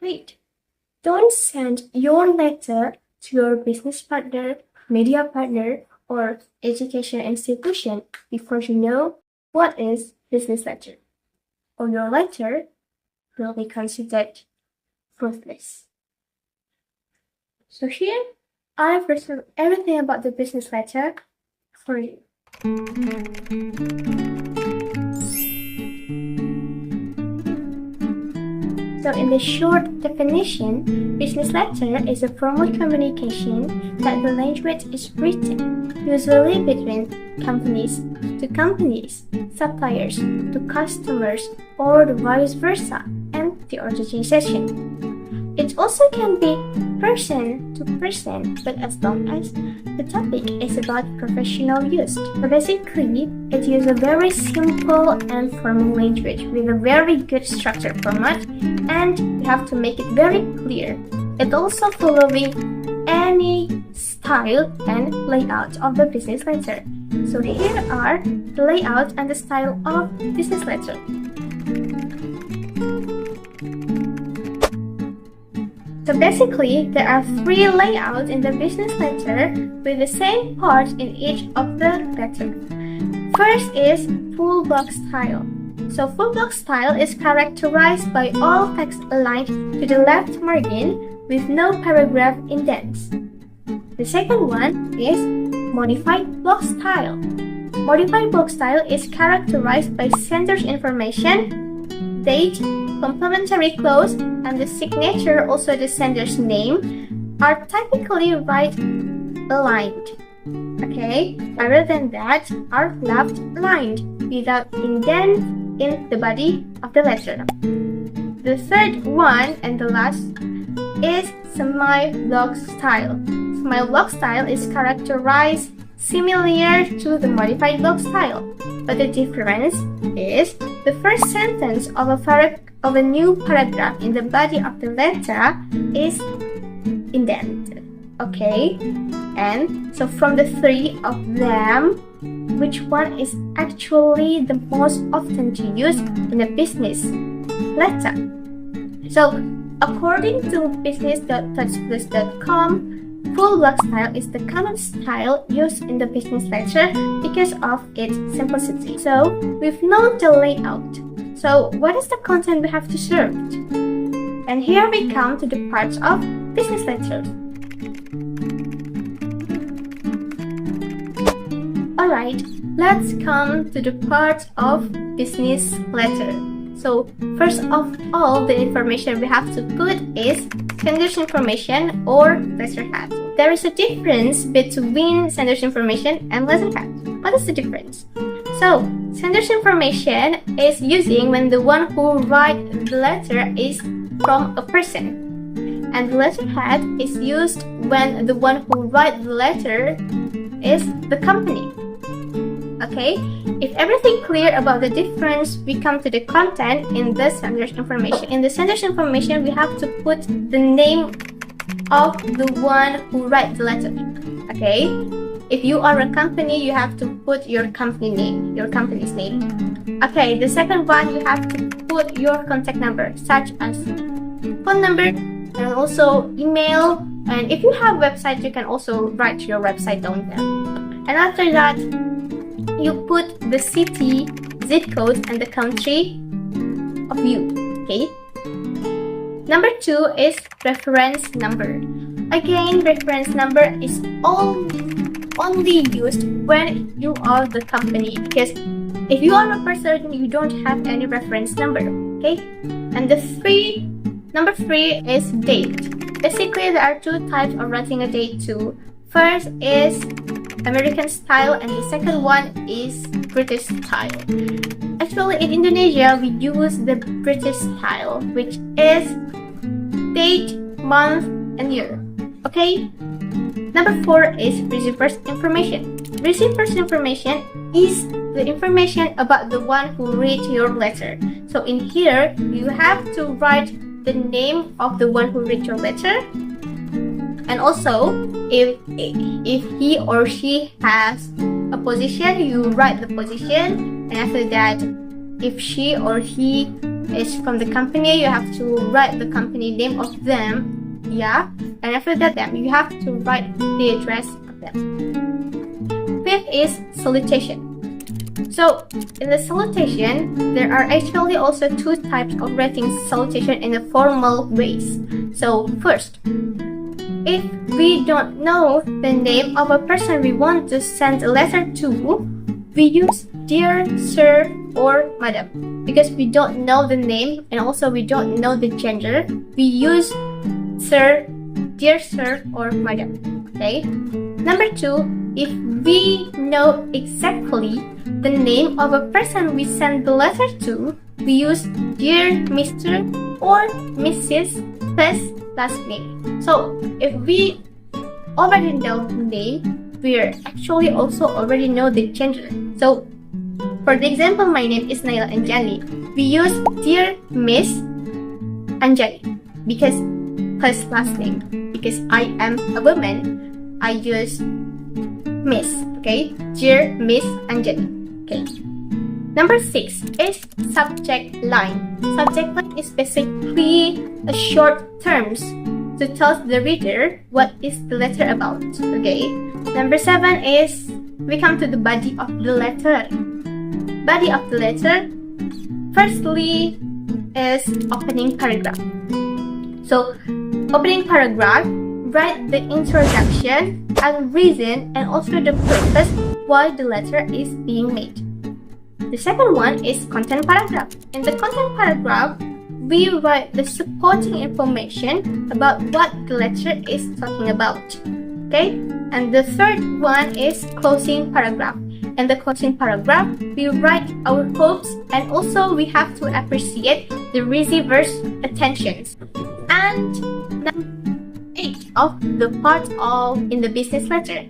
Wait, don't send your letter to your business partner, media partner, or education institution before you know what is business letter, or your letter will be considered worthless. So here, I've written everything about the business letter for you. So in the short definition, business letter is a formal communication that the language is written, usually between companies to companies, suppliers to customers, or the vice versa, and the organization. It also can be person to person, but as long as the topic is about professional use. So basically, it uses a very simple and formal language with a very good structured format, and you have to make it very clear. It also following any style and layout of the business letter. So here are the layout and the style of business letter. So basically, there are 3 layouts in the business letter with the same part in each of the letter. First is full block style. So full block style is characterized by all text aligned to the left margin with no paragraph indents. The second one is modified block style. Modified block style is characterized by sender's information, date, complementary clause, and the signature, also the sender's name, are typically right aligned. Okay, other than that, are left aligned without indent in the body of the letter. The third one and the last is semi-block style. Semi-block style is characterized similar to the modified block style, but the difference is the first sentence of a new paragraph in the body of the letter is indented. Okay, and so from the 3 of them, which one is actually the most often to use in a business letter? So according to business.touchplus.com, full block style is the common style used in the business letter because of its simplicity. So we've known the layout. So what is the content we have to serve? And here we come to the parts of business letters. Alright, let's come to the part of business letter. So first of all, the information we have to put is sender's information or letterhead. There is a difference between sender's information and letterhead. What is the difference? So, sender's information is using when the one who writes the letter is from a person. And the letterhead is used when the one who writes the letter is the company. Okay? If everything clear about the difference, we come to the content in the sender's information. In the sender's information, we have to put the name of the one who writes the letter. Okay? If you are a company, you have to put your company name, your company's name. Okay, the second one, you have to put your contact number, such as phone number and also email. And if you have website, you can also write your website down there. And after that, you put the city, zip code, and the country of you. Okay. Number 2 is reference number. Again, reference number is only used when you are the company, because if you are a person, you don't have any reference number. Okay. And number 3 is date. Basically, there are 2 types of writing a date too. First is American style, and the second one is British style. Actually, in Indonesia, we use the British style, which is date, month, and year. Okay? Number 4 is receiver's information. Receiver's information is the information about the one who reads your letter. So in here, you have to write the name of the one who reads your letter. And also, if he or she has a position, you write the position. And after that, if she or he is from the company, you have to write the company name of them, yeah, and after that you have to write the address of them. Fifth is salutation. So in the salutation, there are actually also two types of writing salutation in the formal ways. So first, if we don't know the name of a person we want to send a letter to, we use dear sir or madam. Because we don't know the name and also we don't know the gender, we use sir, dear sir or madam. Okay. Number two, if we know exactly the name of a person we send the letter to, we use dear Mr. or Mrs. plus last name. So if we already know the name, we actually also already know the gender. So for the example, my name is Naila Anjani. We use dear Miss Anjani because plus last name. Because I am a woman, I use Miss. Okay, dear Miss Anjani. Okay. Number 6 is subject line. Subject line is basically a short terms to tell the reader what is the letter about. Okay. Number 7 is we come to the body of the letter. Body of the letter, firstly, is opening paragraph. So, opening paragraph, write the introduction and reason and also the purpose why the letter is being made. The second one is content paragraph. In the content paragraph, we write the supporting information about what the letter is talking about. Okay? And the third one is closing paragraph. In the closing paragraph, we write our hopes and also we have to appreciate the receiver's attentions. And number 8 of the part of in the business letter.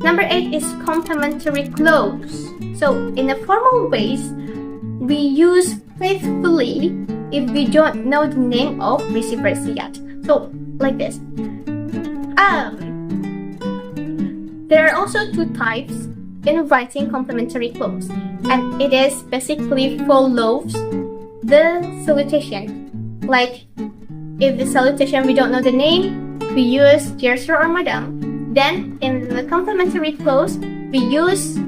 Number 8 is complimentary clause. So in the formal ways, we use faithfully if we don't know the name of receivers yet. So like this. There are also two types in writing complimentary clause, and it is basically follows the salutation. Like if the salutation we don't know the name, we use dear sir or madam. Then in the complimentary clause, we use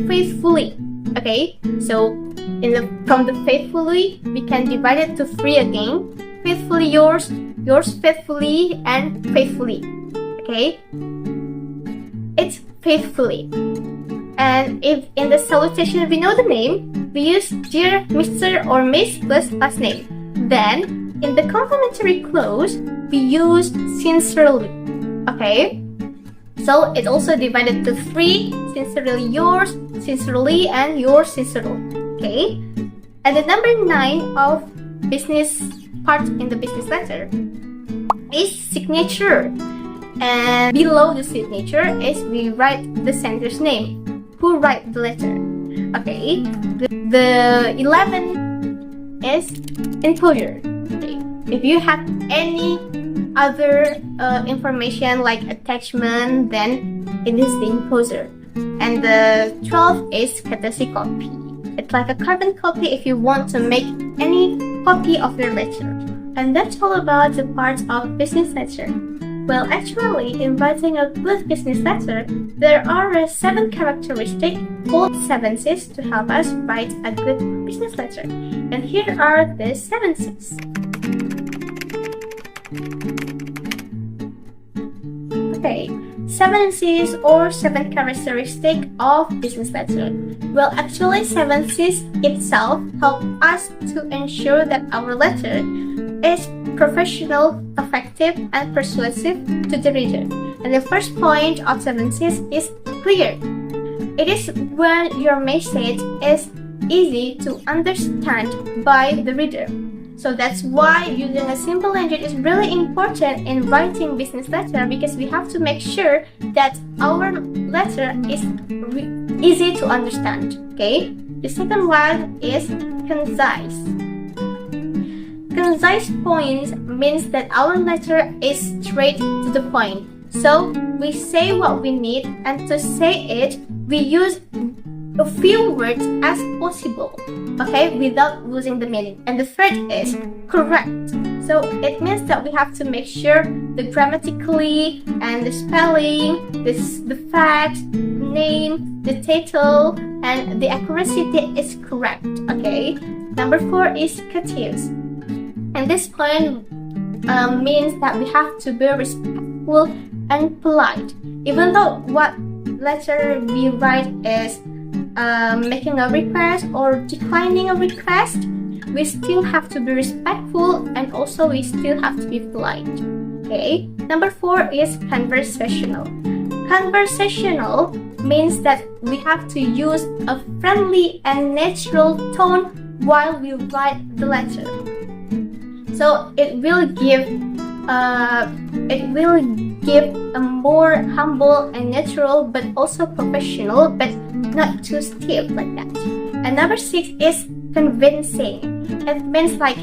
faithfully. Okay, so from the faithfully, we can divide it to 3 again. Faithfully yours, yours faithfully, and faithfully. Okay, it's faithfully. And if in the salutation we know the name, we use dear Mr. or Miss plus last name. Then in the complimentary clause, we use sincerely. Okay, so it's also divided to 3: sincerely yours, sincerely, and yours sincerely. Okay, and the number 9 of business part in the business letter is signature. And below the signature is we write the sender's name, who write the letter. Okay, the 11 is enclosure. Okay. If you have any other information like attachment, then it is the enclosure. And the 12 is courtesy copy. It's like a carbon copy if you want to make any copy of your letter. And that's all about the parts of business letter. Well, actually, in writing a good business letter, there are 7 characteristics called 7 Cs to help us write a good business letter. And here are the 7 Cs. Okay, 7 Cs or 7 characteristics of business letter. Well, actually, 7 Cs itself help us to ensure that our letter is professional, effective, and persuasive to the reader. And the first point of 7 Cs is clear. It is when your message is easy to understand by the reader. So that's why using a simple language is really important in writing business letter, because we have to make sure that our letter is easy to understand. Okay. The second one is concise. Concise points means that our letter is straight to the point. So we say what we need, and to say it, we use a few words as possible, okay, without losing the meaning. And the third is correct. So it means that we have to make sure the grammatically and the spelling, the fact, name, the title, and the accuracy is correct, okay. Number 4 is courteous. And this point means that we have to be respectful and polite. Even though what letter we write is making a request or declining a request, we still have to be respectful and also we still have to be polite. Okay. Number 4 is conversational. Conversational means that we have to use a friendly and natural tone while we write the letter. So it will give a more humble and natural, but also professional, but not too stiff like that. And number 6 is convincing. It means like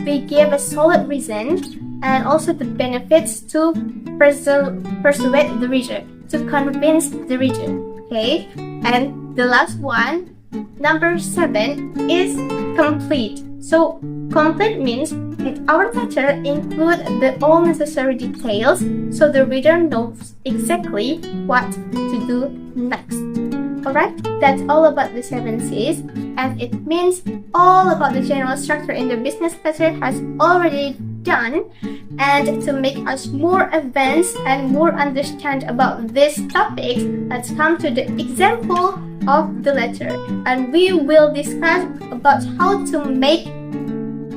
we give a solid reason and also the benefits to persuade the reader, to convince the reader. Okay. And the last one, number 7, is complete. So complete means that our letter includes all necessary details so the reader knows exactly what to do next. Alright, that's all about the 7 C's, and it means all about the general structure in the business letter has already done. And to make us more advanced and more understand about this topic, let's come to the example of the letter, and we will discuss about how to make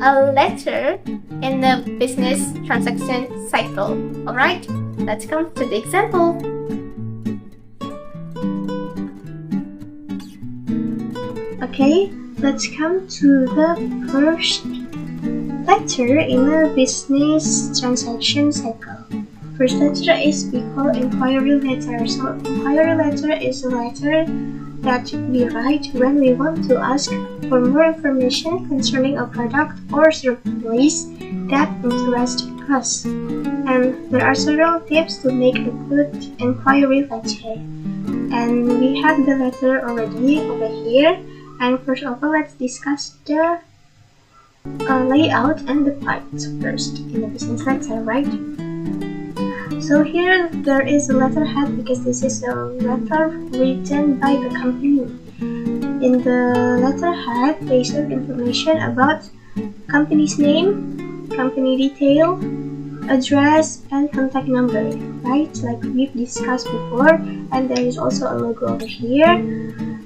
a letter in the business transaction cycle. Alright, let's come to the example. Okay, let's come to the first letter in a business transaction cycle. First letter is we call enquiry letter. So enquiry letter is a letter that we write when we want to ask for more information concerning a product or service that interests us. And there are several tips to make a good enquiry letter. And we have the letter already over here. And first of all, let's discuss the layout and the parts first in the business letter, right? So here there is a letterhead because this is a letter written by the company. In the letterhead, they serve information about company's name, company detail, address, and contact number, right? Like we've discussed before, and there is also a logo over here.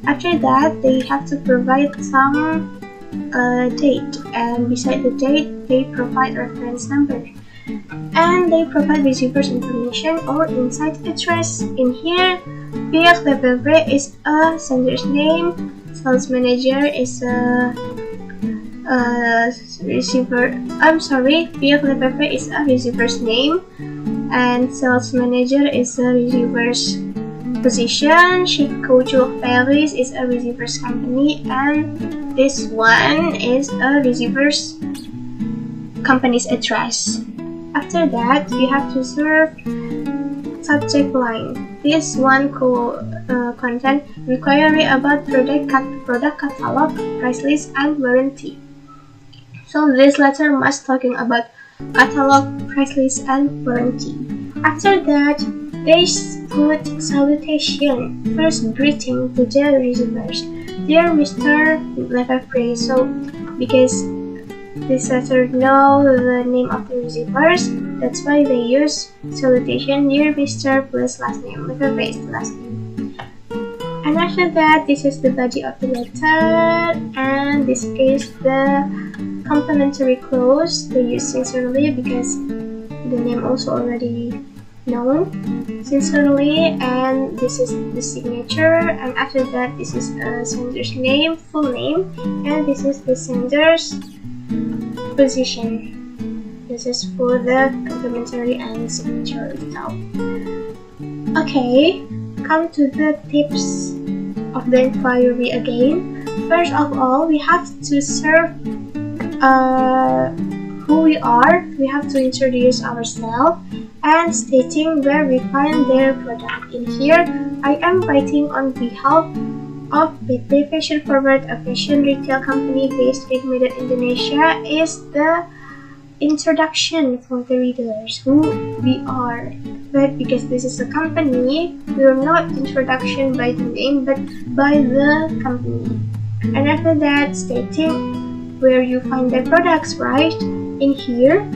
After that, they have to provide some date, and beside the date, they provide reference number. And they provide receiver's information or inside address. In here, Pihak PPP is a sender's name, sales manager is a receiver. Pihak PPP is a receiver's name, and sales manager is a receiver's position. Shikoju Ferries is a receiver's company, and this one is a receiver's company's address. After that, you have to serve subject line. This one content inquiry about product catalog, price list, and warranty. So this letter must talking about catalog, price list, and warranty. After that, they put salutation, first greeting to the receivers. Dear Mr. Lefebvre. So because this letter know the name of the receivers, that's why they use salutation dear Mr. plus last name. Lefebvre is the last name. And after that, this is the body of the letter, and this is the complimentary clause. They use sincerely because the name also already known, sincerely, and this is the signature. And after that, this is a sender's name, full name, and this is the sender's position. This is for the complimentary and signature itself. Okay, come to the tips of the inquiry again. First of all, we have to serve who we are. We have to introduce ourselves and stating where we find their product. In here, I am writing on behalf of PT Fashion Forward, a fashion retail company based in Medan, Indonesia, is the introduction for the readers who we are. But because this is a company, we are not introduction by the name but by the company. And after that, stating where you find the products, right? In here,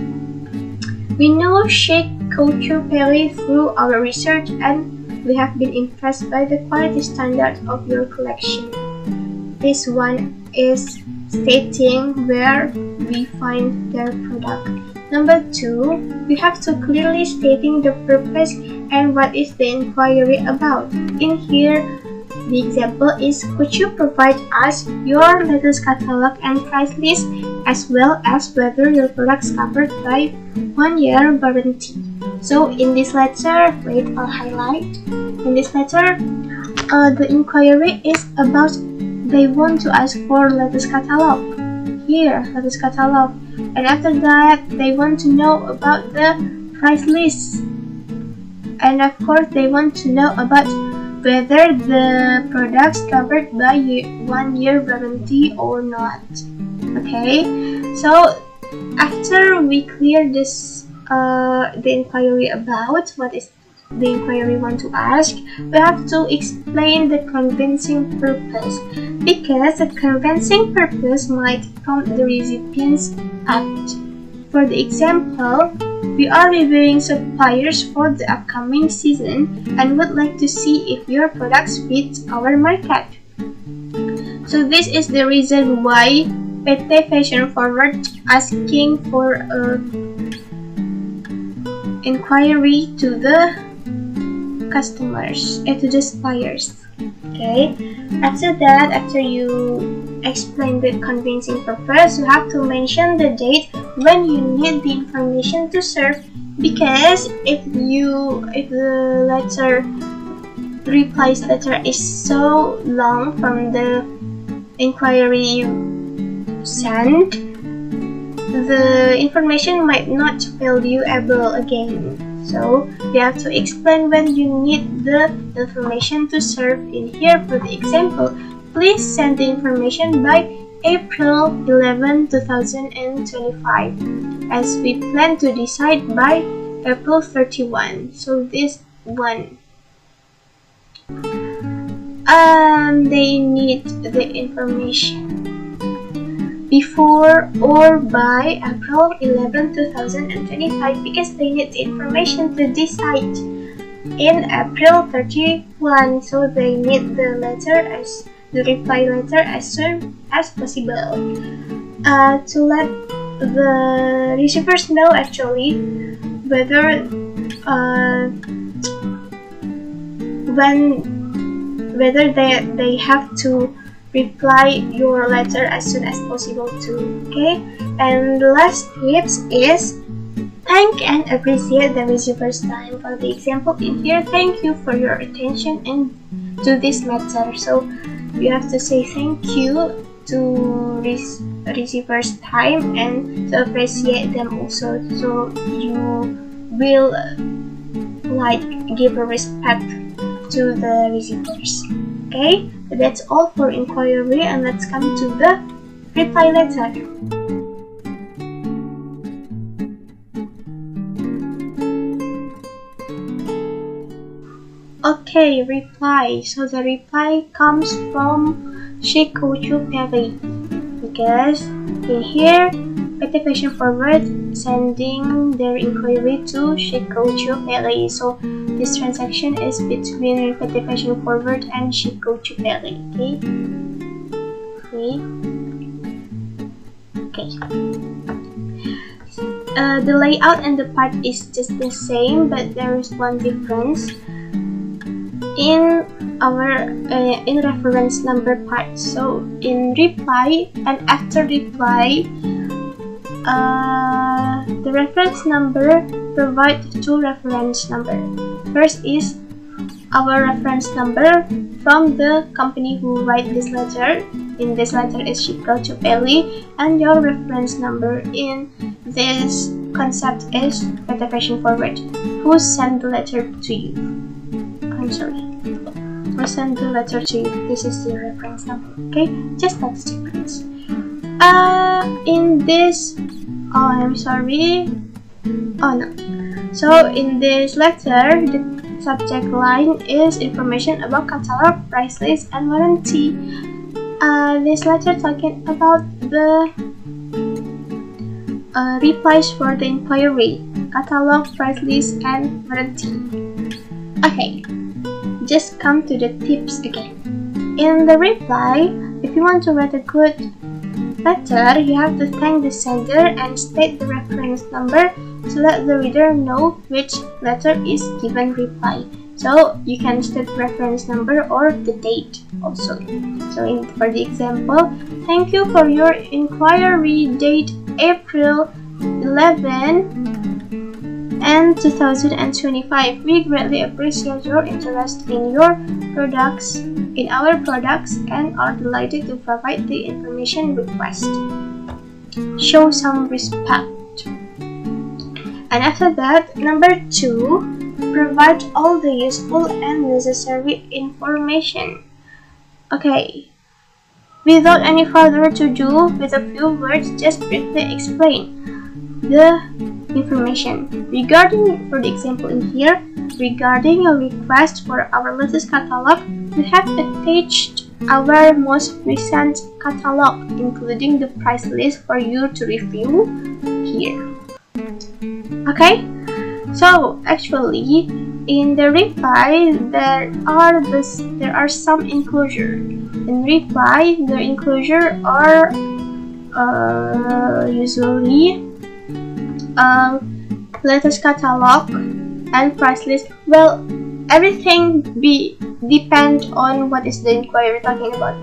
we know Chic Couture Pelly through our research, and we have been impressed by the quality standard of your collection. This one is stating where we find their product. Number 2, we have to clearly stating the purpose and what is the inquiry about. In here, the example is, could you provide us your latest catalog and price list, as well as whether your products covered by 1-year warranty. So in this letter, wait, I'll highlight. In this letter, the inquiry is about they want to ask for latest catalog. Here, latest catalog. And after that, they want to know about the price list. And of course, they want to know about whether the products covered by 1-year warranty or not. Okay, so after we clear this the inquiry about what is the inquiry want to ask, we have to explain the convincing purpose, because the convincing purpose might prompt the recipient's act. For the example, we are reviewing suppliers for the upcoming season and would like to see if your products fit our market. So this is the reason why PT Fashion Forward asking for inquiry to the customers, to the suppliers. Okay, after that, after you explain the convincing purpose, you have to mention the date when you need the information to serve, because if the reply letter is so long from the inquiry you sent, the information might not valuable again. So you have to explain when you need the information to serve. In here, for the example, please send the information by April 11, 2025, as we plan to decide by April 31. So this one, they need the information before or by April 11, 2025, because they need the information to decide in April 31. So they need the reply letter as soon as possible, to let the receivers know actually whether they have to reply your letter as soon as possible too. Okay, and the last tips is thank and appreciate the receiver's time. For the example in here, thank you for your attention and to this matter. So you have to say thank you to receiver's time and to appreciate them also. So you will give a respect to the receivers. Okay, that's all for inquiry, and let's come to the reply letter. Okay, reply. So the reply comes from Chic Couture Pelly, because in here PT Fashion Forward sending their inquiry to Chic Couture Pelly. So this transaction is between PT Fashion Forward and Chic Couture Pelly. Okay. The layout and the part is just the same, but there is one difference in our in reference number part. So in reply and after reply, the reference number provide two reference number. First is our reference number from the company who write this letter. In this letter is Chic Couture Pelly, and your reference number in this concept is PT Fashion Forward, who sent the letter to you. I'm sorry. we send the letter to you. This is the reference number. Okay, just that's the difference. In this, I'm sorry. Oh no. So in this letter, the subject line is information about catalog, price list, and warranty. This letter talking about the replies for the inquiry, catalog, price list, and warranty. Okay, just come to the tips again. In the reply, if you want to write a good letter, you have to thank the sender and state the reference number to let the reader know which letter is given reply. So you can state the reference number or the date also. So for the example, thank you for your inquiry date April 11 and 2025. We greatly appreciate your interest in our products and are delighted to provide the information requested. Show some respect. And after that, number 2, provide all the useful and necessary information. Okay, without any further ado, with a few words, just briefly explain the information. Regarding, for the example in here, regarding a request for our latest catalog, we have attached our most recent catalog, including the price list for you to review here. Okay, so actually in the reply there are some enclosure. In reply, the enclosure are usually latest catalog and price list. Well, everything depend on what is the inquiry talking about,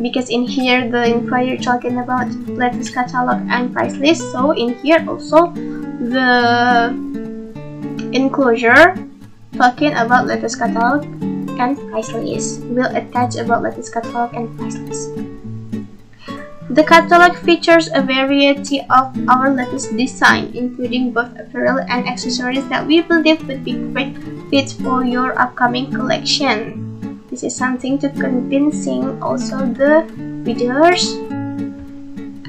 because in here the inquiry talking about latest catalog and price list. So in here also the enclosure talking about latest catalog and price list will attach about latest catalog and price list. The catalog features a variety of our latest design, including both apparel and accessories that we believe would be great fits for your upcoming collection. This is something to convincing also the readers.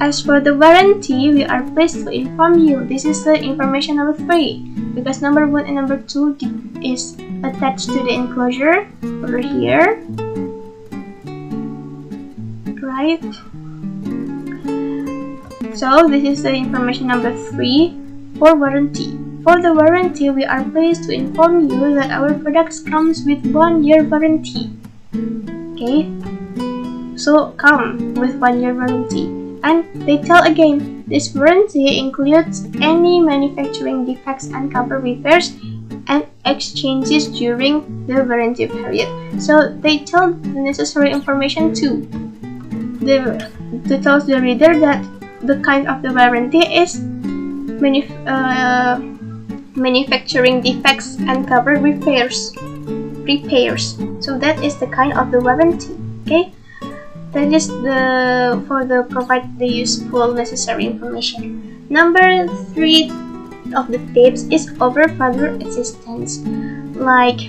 As for the warranty, we are pleased to inform you. This is the information number 3, because number 1 and number 2 is attached to the enclosure over here, right? So this is the information number 3 for warranty. For the warranty, we are pleased to inform you that our products comes with 1-year warranty. Okay, so come with 1-year warranty. And they tell again, this warranty includes any manufacturing defects and cover repairs and exchanges during the warranty period. So they tell the necessary information too. They tell the reader that the kind of the warranty is manufacturing defects and cover repairs. So that is the kind of the warranty. Okay, that is for the provide the useful necessary information. Number 3 of the tips is over further assistance, like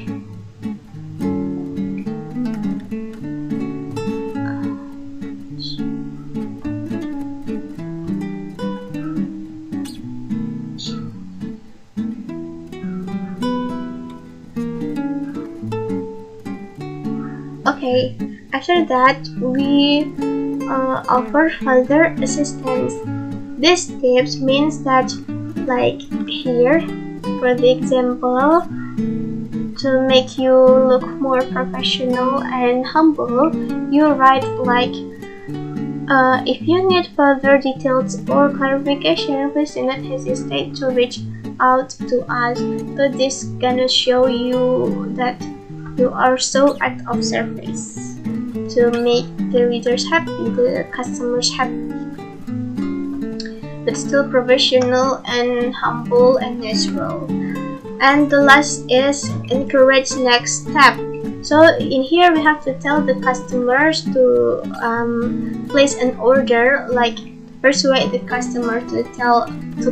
okay, after that we offer further assistance. These tips means that, like here for the example, to make you look more professional and humble, you write like if you need further details or clarification, please do not hesitate to reach out to us. So this gonna show you that you are so out of service to make the readers happy, the customers happy, but still professional and humble and natural. And the last is encourage next step. So in here we have to tell the customers to place an order, like persuade the customer to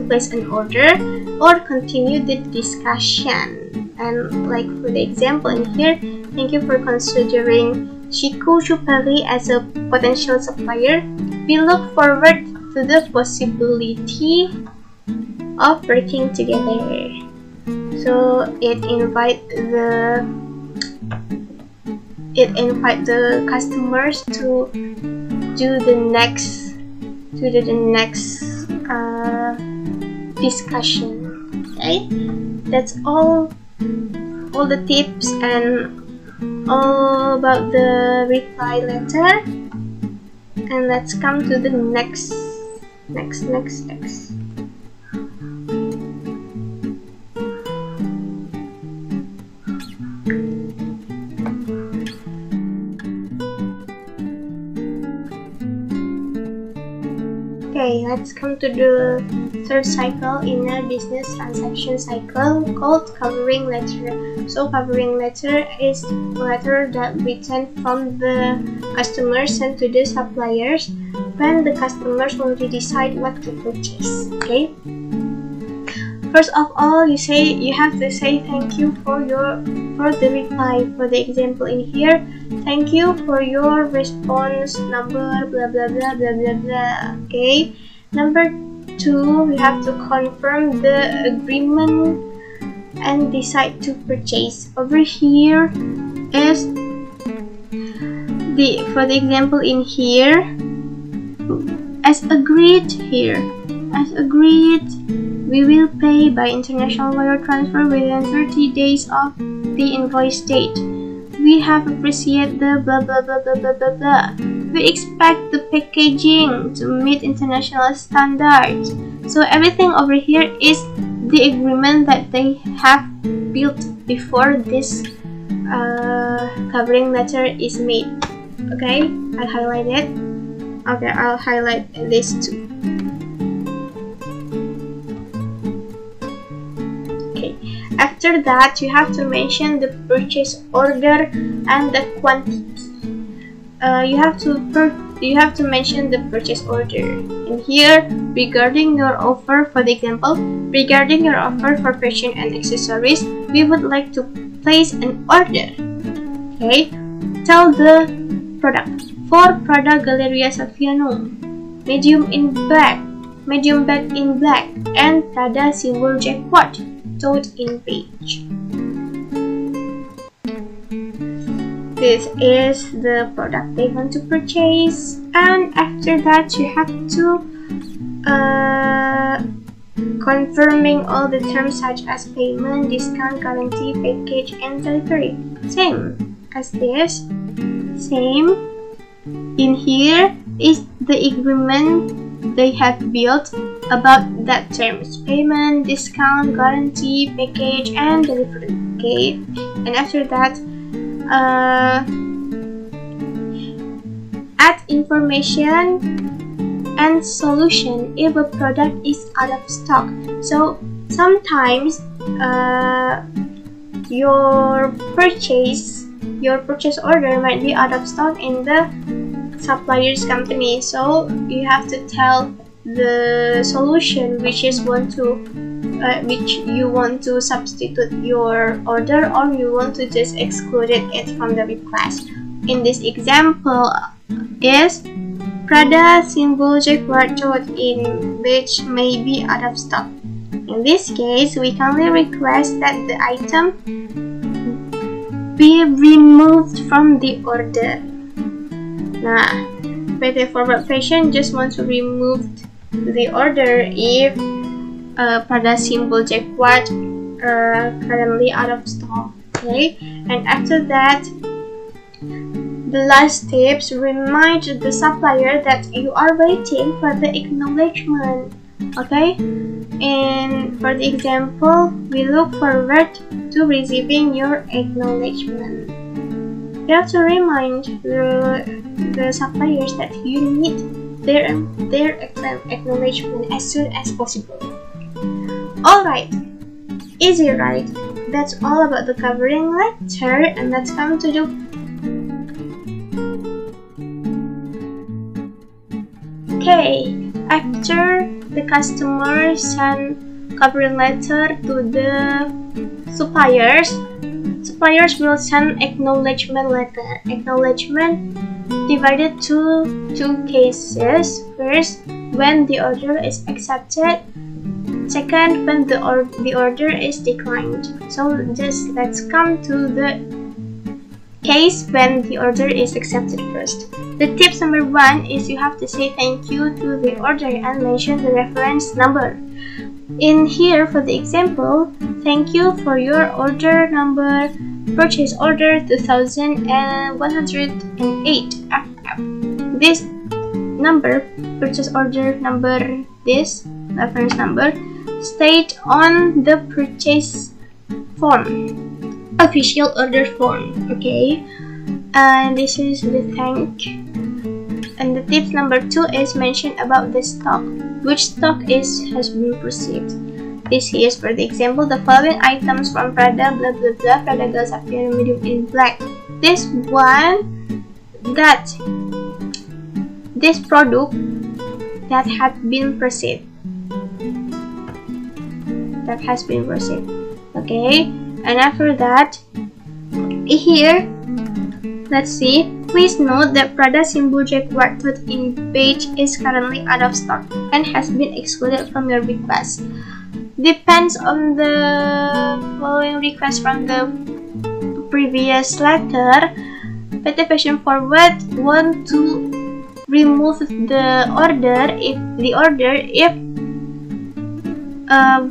place an order or continue the discussion. And like for the example in here, Thank you for considering Chico Chupari as a potential supplier. We look forward to the possibility of working together. So it invite the customers to do the next discussion. Okay, that's all the tips and all about the reply letter. And let's come to the next. Okay, let's come to the third cycle in a business transaction cycle called covering letter. So covering letter is a letter that written from the customers sent to the suppliers when the customers want to decide what to purchase. Okay. First of all, you have to say thank you for the reply. For the example in here, thank you for your response number blah blah blah blah blah blah. Okay. Number 2, we have to confirm the agreement and decide to purchase. Over here is for the example in here, as agreed we will pay by international wire transfer within 30 days of the invoice date. We have appreciated the blah blah blah blah blah blah blah. We expect the packaging to meet international standards. So everything over here is the agreement that they have built before this covering letter is made. Okay, I highlight it. Okay, I'll highlight this too. Okay, after that you have to mention the purchase order and the quantity. You have to mention the purchase order. In here, regarding your offer, for the example, regarding your offer for fashion and accessories, we would like to place an order. Okay, tell the product. For product Galleria Saviano, medium bag in black, and Prada symbol jackpot, tote in beige. This is the product they want to purchase, and after that you have to confirming all the terms such as payment, discount, guarantee, package, and delivery. Same as this. Same. In here is the agreement they have built about that terms: payment, discount, guarantee, package, and delivery. Okay, and after that, add information and solution if a product is out of stock. So sometimes your purchase order might be out of stock in the supplier's company, so you have to tell the solution which you want to substitute your order, or you want to just exclude it from the request. In this example is Prada symbol jaguar tote in which may be out of stock. In this case, we kindly request that the item be removed from the order. Nah, PT Forward Fashion just want to remove the order if Prada symbol jaguar currently out of stock. Okay, and after that, the last tips: remind the supplier that you are waiting for the acknowledgement. Okay, and for the example, we look forward to receiving your acknowledgement. You have to remind the suppliers that you need their acknowledgement as soon as possible. Alright, easy right? That's all about the covering letter, and let's come to the okay. After the customer send covering letter to the suppliers, suppliers will send acknowledgement letter. Acknowledgement divided to two cases. First, when the order is accepted. Second, when the order is declined. So just let's come to the case when the order is accepted first. The tips number 1 is you have to say thank you to the order and mention the reference number. In here, for the example, thank you for your order number, purchase order 2108 FF. This number, purchase order number, this reference number, state on the purchase form, official order form. Okay, and this is the thank. And the tips number 2 is mention about the stock, which stock has been received. This is for the example, the following items from Prada blah blah blah, Prada girls appear medium in black. This product that had been received. That has been received. Okay, and after that, here, let's see. Please note that Prada symbol jacquard in beige is currently out of stock and has been excluded from your request. Depends on the following request from the previous letter. PT Fashion Forward want to remove the order if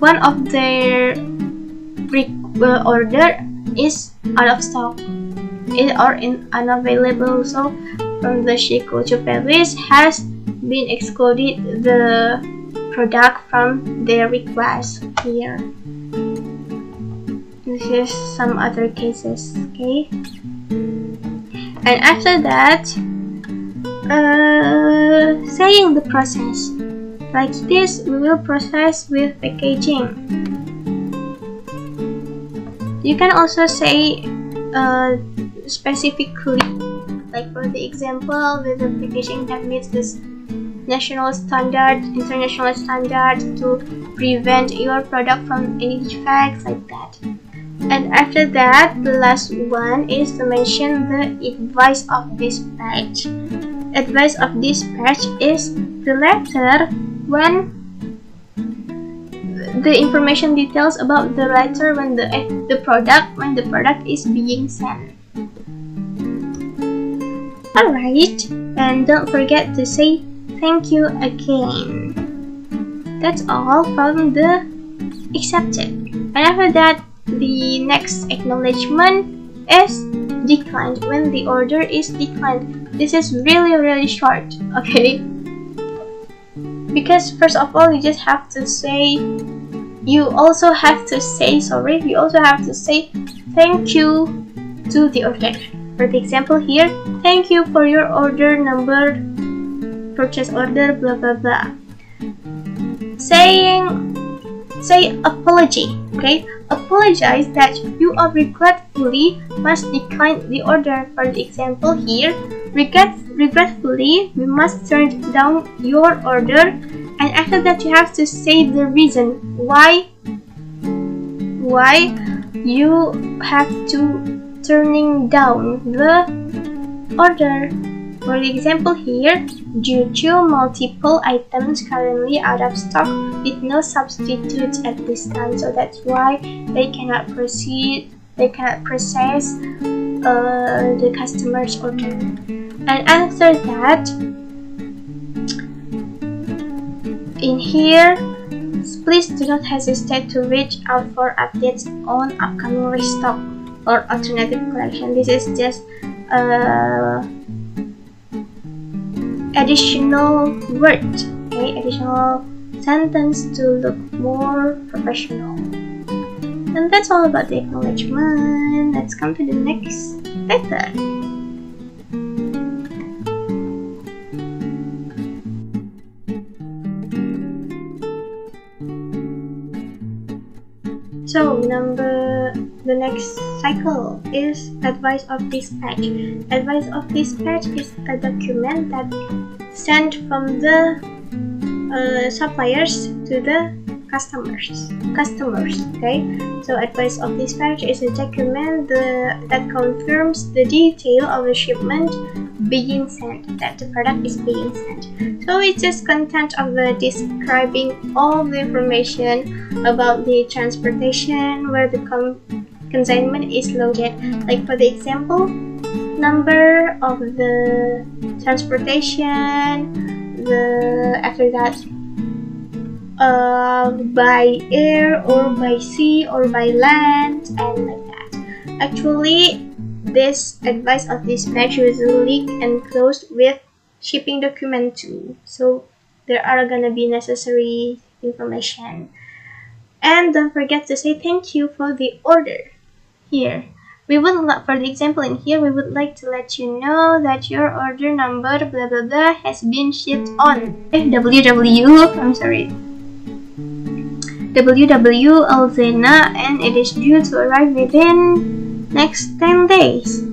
one of their order is out of stock or unavailable. So from the Chico to Paris has been excluded the product from their request here. This is some other cases. Okay, and after that, saying the process. Like this, we will process with packaging. You can also say specifically, like for the example, with the packaging that meets this national standard, international standard to prevent your product from any defects, like that. And after that, the last one is to mention the advice of dispatch. Advice of dispatch is the letter when the information details about the letter when the product is being sent. Alright, and don't forget to say thank you again. That's all from the accepted. And after that, the next acknowledgement is declined, when the order is declined. This is really short, okay? Because first of all, you also have to say thank you to the order. For the example here, thank you for your order number, purchase order blah blah blah. Say apology. Okay, apologize that you are regretfully must decline the order. For the example here, regretfully we must turn down your order, and after that you have to say the reason why you have to turning down the order. For the example here, due to multiple items currently out of stock with no substitutes at this time, so that's why they cannot process the customer's order. And after that, in here, please do not hesitate to reach out for updates on upcoming restock or alternative collection. This is just additional word, okay, additional sentence to look more professional. And that's all about the acknowledgement. Let's come to the next letter. So the next cycle is advice of dispatch. Advice of dispatch is a document that sent from the suppliers to the customers. Okay, so advice of dispatch is a document that confirms the detail of the shipment being sent, that the product is being sent. So it's just content of the describing all the information about the transportation, where the consignment is loaded. Like for the example, number of the transportation, after that by air or by sea or by land, and like that. Actually, this advice of dispatch usually enclosed with shipping document too, so there are gonna be necessary information. And don't forget to say thank you for the order. Here we would for the example in here, we would like to let you know that your order number blah blah blah has been shipped on www Alzena, and it is due to arrive within next 10 days.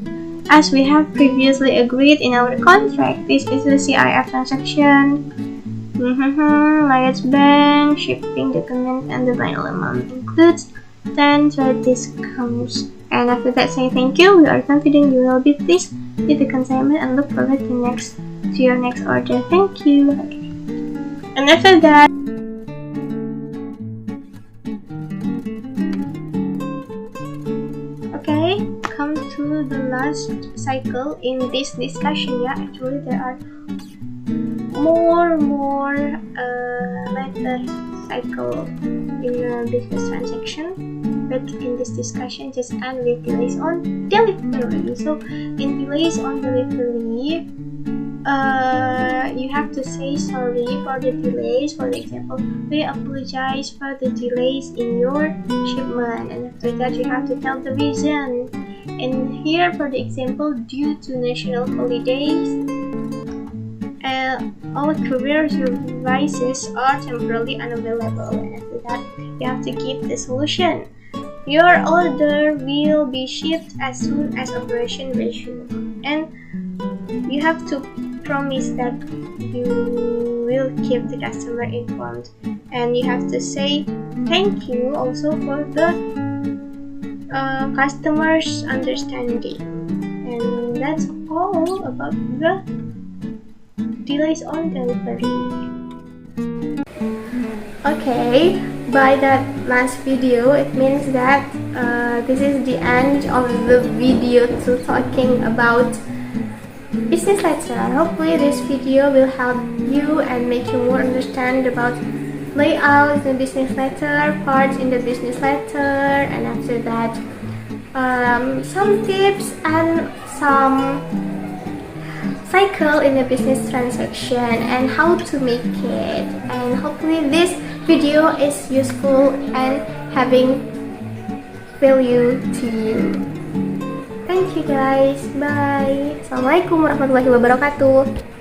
As we have previously agreed in our contract, this is a CIF transaction. Lights bank, shipping document, and the final amount includes 10 discounts. And after that, say thank you. We are confident you will be pleased with the consignment and look forward to your next order. Thank you. Okay. And after that, okay, come to the last cycle in this discussion. Yeah, actually there are more letter cycle in a business transaction, but in this discussion just end with delays on delivery. So in delays on delivery, you have to say sorry for the delays. For example, we apologize for the delays in your shipment, and after that you have to tell the reason. And here for the example, due to national holidays, all courier services are temporarily unavailable, and after that you have to give the solution. Your order will be shipped as soon as operation resumes, and you have to promise that you will keep the customer informed, and you have to say thank you also for the customer's understanding. And that's all about the delays on delivery. Okay, by that last video, it means that this is the end of the video to talking about business letter. Hopefully this video will help you and make you more understand about layout in the business letter, parts in the business letter, and after that some tips and some cycle in a business transaction and how to make it. And hopefully this video is useful and having value to you. Thank you guys, bye. Assalamualaikum warahmatullahi wabarakatuh.